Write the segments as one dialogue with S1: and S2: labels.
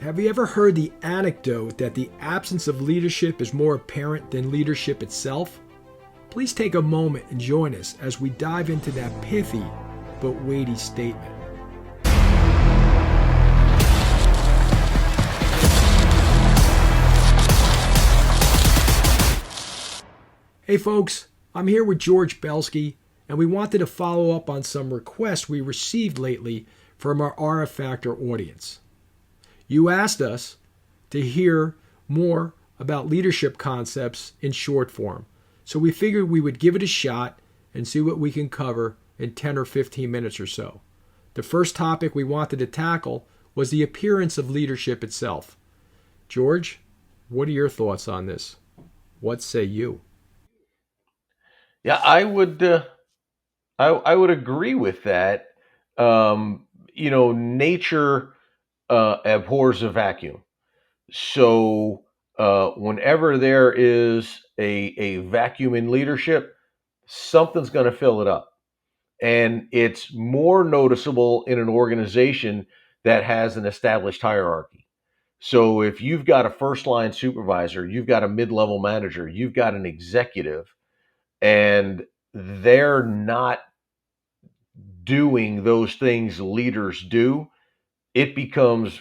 S1: Have you ever heard the anecdote that the absence of leadership is more apparent than leadership itself? Please take a moment and join us as we dive into that pithy but weighty statement. Hey folks, I'm here with George Belsky, and we wanted to follow up on some requests we received lately from our RF Factor audience. You asked us to hear more about leadership concepts in short form, so we figured we would give it a shot and see what we can cover in 10 or 15 minutes or so. The first topic we wanted to tackle was the appearance of leadership itself. George, what are your thoughts on this? What say you?
S2: Yeah, I would agree with that. Nature abhors a vacuum. So whenever there is a vacuum in leadership, something's going to fill it up. And it's more noticeable in an organization that has an established hierarchy. So if you've got a first line supervisor, you've got a mid-level manager, you've got an executive, and they're not doing those things leaders do, it becomes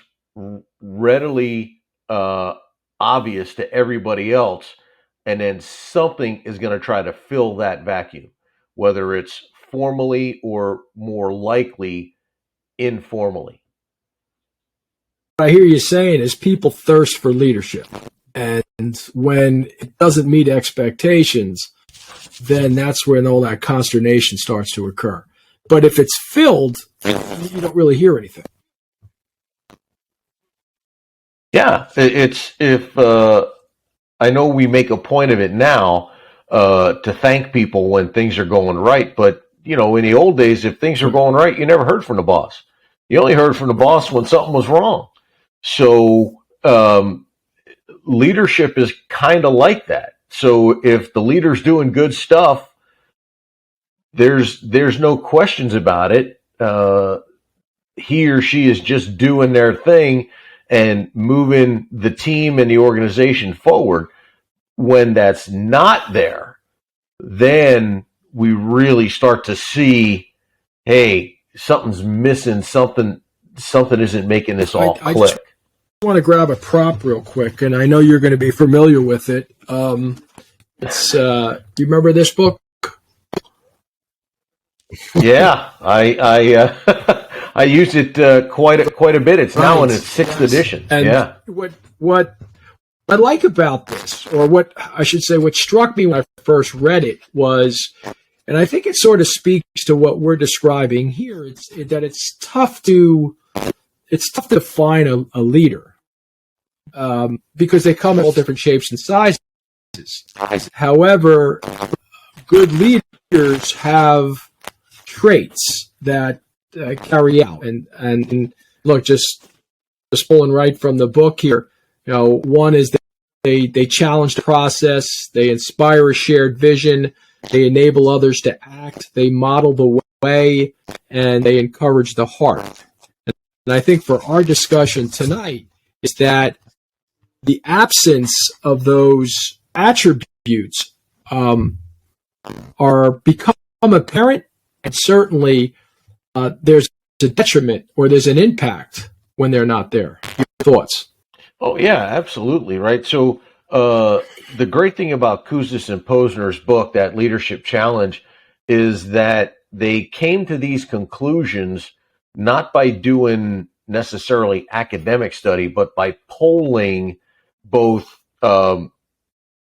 S2: readily obvious to everybody else. And then something is going to try to fill that vacuum, whether it's formally or more likely informally.
S1: What I hear you saying is people thirst for leadership. And when it doesn't meet expectations, then that's when all that consternation starts to occur. But if it's filled, you don't really hear anything.
S2: Yeah, it's if I know we make a point of it now to thank people when things are going right, but in the old days, if things are going right, you never heard from the boss. You only heard from the boss when something was wrong. So leadership is kind of like that. So if the leader's doing good stuff, there's no questions about it. He or she is just doing their thing and moving the team and the organization forward. When that's not there, then we really start to see, hey, something's missing, something isn't making this all click.
S1: I just want to grab a prop real quick, and I know you're going to be familiar with it. It's do you remember this book?
S2: Yeah, I I use it quite a bit. It's now in its sixth edition.
S1: And
S2: yeah.
S1: What I like about this, or what I should say, what struck me when I first read it was, and I think it sort of speaks to what we're describing here, that it's tough to find a leader because they come in all different shapes and sizes. However, good leaders have traits that carry out. And look, just pulling right from the book here, one is that they challenge the process, they inspire a shared vision, they enable others to act, they model the way, and they encourage the heart. And I think for our discussion tonight is that the absence of those attributes are become apparent, and certainly there's a detriment or there's an impact when they're not there. Your thoughts?
S2: Oh yeah, absolutely, right. So the great thing about Kouzes and Posner's book, that leadership challenge, is that they came to these conclusions not by doing necessarily academic study, but by polling both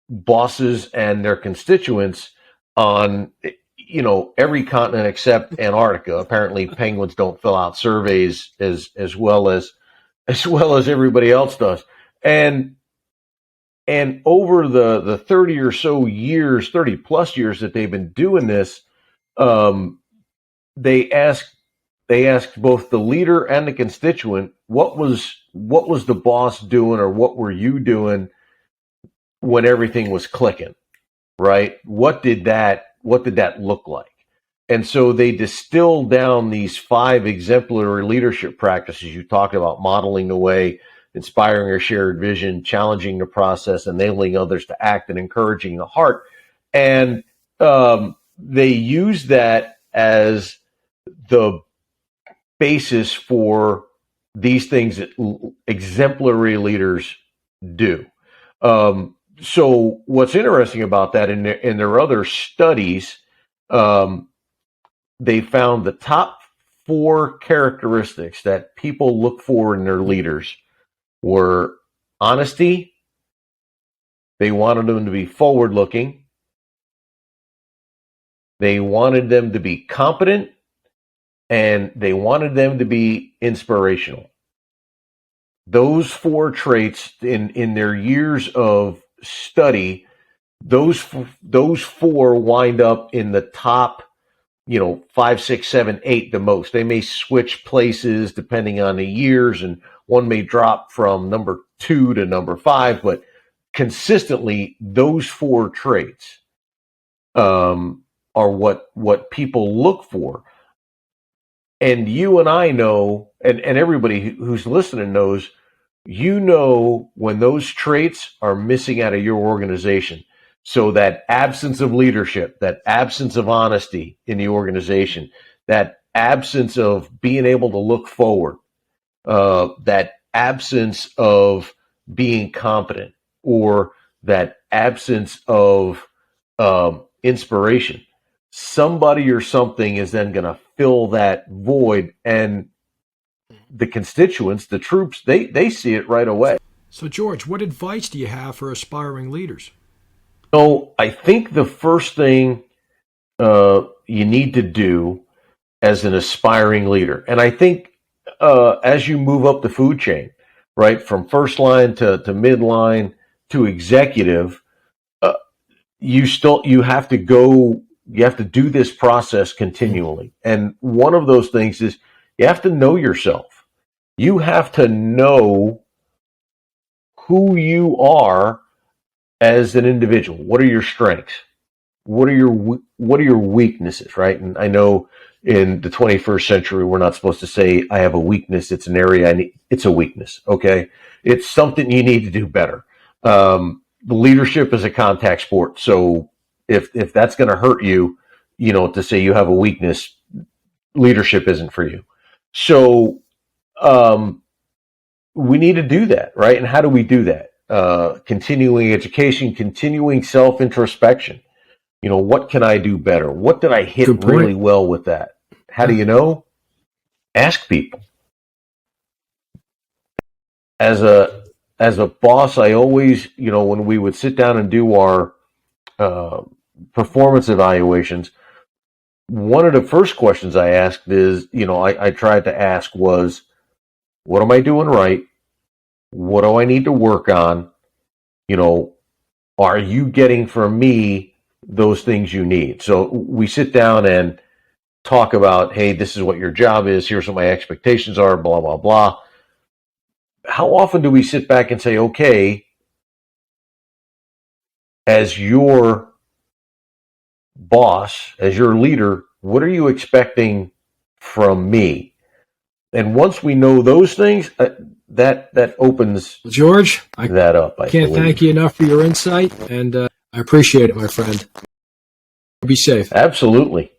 S2: bosses and their constituents on every continent except Antarctica. Apparently penguins don't fill out surveys as well as everybody else does. And over the 30 or so years, 30 plus years that they've been doing this, they asked both the leader and the constituent, what was the boss doing, or what were you doing when everything was clicking, right? What did that look like? And so they distilled down these 5 exemplary leadership practices. You talked about modeling the way, inspiring a shared vision, challenging the process, enabling others to act, and encouraging the heart. And they use that as the basis for these things that exemplary leaders do. So what's interesting about that in their other studies, they found the top 4 characteristics that people look for in their leaders were honesty. They wanted them to be forward looking. They wanted them to be competent, and they wanted them to be inspirational. Those 4 traits in their years of study, those 4 wind up in the top, 5, 6, 7, 8 the most. They may switch places depending on the years, and one may drop from number 2 to number 5, but consistently those 4 traits are what people look for. And you and I know, and everybody who's listening knows, when those traits are missing out of your organization. So that absence of leadership, that absence of honesty in the organization, that absence of being able to look forward, that absence of being competent, or that absence of inspiration, somebody or something is then going to fill that void, and the constituents, the troops, they see it right away.
S1: So, George, what advice do you have for aspiring leaders?
S2: So I think the first thing you need to do as an aspiring leader, and I think as you move up the food chain, right, from first line to midline to executive, you have to do this process continually. And one of those things is you have to know yourself. You have to know who you are as an individual. What are your strengths? What are your weaknesses, right? And I know in the 21st century, we're not supposed to say I have a weakness. It's an area it's a weakness. Okay. It's something you need to do better. Leadership is a contact sport. So if that's going to hurt you, to say you have a weakness, leadership isn't for you. So, we need to do that, right? And how do we do that? Continuing education, continuing self-introspection. What can I do better? What did I hit really well with that? How do you know? Ask people. As a boss, I always, when we would sit down and do our performance evaluations, one of the first questions I asked is, I tried to ask was, what am I doing right? What do I need to work on? Are you getting from me those things you need? So we sit down and talk about, hey, this is what your job is. Here's what my expectations are, blah, blah, blah. How often do we sit back and say, okay, as your boss, as your leader, what are you expecting from me? And once we know those things, that opens
S1: George,
S2: that up.
S1: I can't thank you enough for your insight, and I appreciate it, my friend. Be safe.
S2: Absolutely.